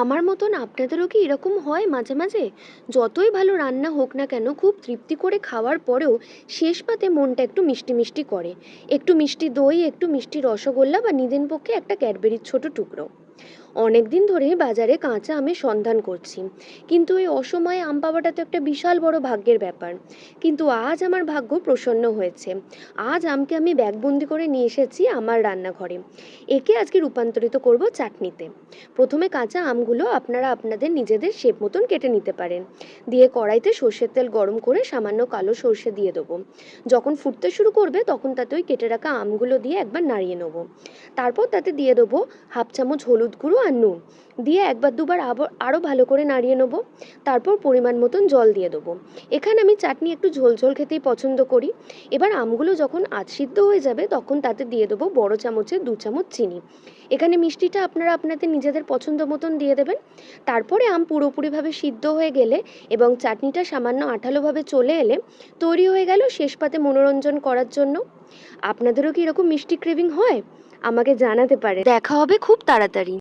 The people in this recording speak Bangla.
আমার মতন আপনাদেরও কি এরকম হয় মাঝে মাঝে? যতই ভালো রান্না হোক না কেন, খুব তৃপ্তি করে খাওয়ার পরেও শেষ পাতে মনটা একটু মিষ্টি মিষ্টি করে। একটু মিষ্টি দই, একটু মিষ্টি রসগোল্লা বা নিদেন পক্ষে একটা ক্যাডবেরির ছোট টুকরো। অনেক দিন ধরে বাজারে কাঁচা আমের সন্ধান করছি, কিন্তু এই অসময়ে আম পাওয়াটা তো একটা বিশাল বড় ভাগ্যের ব্যাপার। কিন্তু আজ আমার ভাগ্য প্রসন্ন হয়েছে। আজ আমকে আমি ব্যাগবন্দি করে নিয়ে এসেছি আমার রান্নাঘরে। একে আজকে রূপান্তরিত করব চাটনিতে। প্রথমে কাঁচা আমগুলো আপনারা আপনাদের নিজেদের শেপ মতন কেটে নিতে পারেন। দিয়ে কড়াইতে সর্ষের তেল গরম করে সামান্য কালো সর্ষে দিয়ে দেবো। যখন ফুটতে শুরু করবে তখন তাতে ওই কেটে রাখা আমগুলো দিয়ে একবার নাড়িয়ে নেবো। তারপর তাতে দিয়ে দেবো হাফ চামচ হলুদ গুঁড়ো আর নুন। দিয়ে একবার দুবার আরও ভালো করে নাড়িয়ে নেবো। তারপর পরিমাণ মতন জল দিয়ে দেবো। এখানে আমি চাটনি একটু ঝোলঝোল খেতেই পছন্দ করি। এবার আমগুলো যখন আধ সিদ্ধ হয়ে যাবে তখন তাতে দিয়ে দেবো বড় চামচের 2 চামচ চিনি। এখানে মিষ্টিটা আপনারা আপনাদের নিজেদের পছন্দ মতন দিয়ে দেবেন। তারপরে আম পুরোপুরিভাবে সিদ্ধ হয়ে গেলে এবং চাটনিটা সামান্য আঠালোভাবে চলে এলে তৈরি হয়ে গেল শেষ পাতে মনোরঞ্জন করার জন্য। আপনাদেরও কি এরকম মিষ্টি ক্রেভিং হয়? আমাকে জানাতে পারেন। দেখা হবে খুব তাড়াতাড়ি।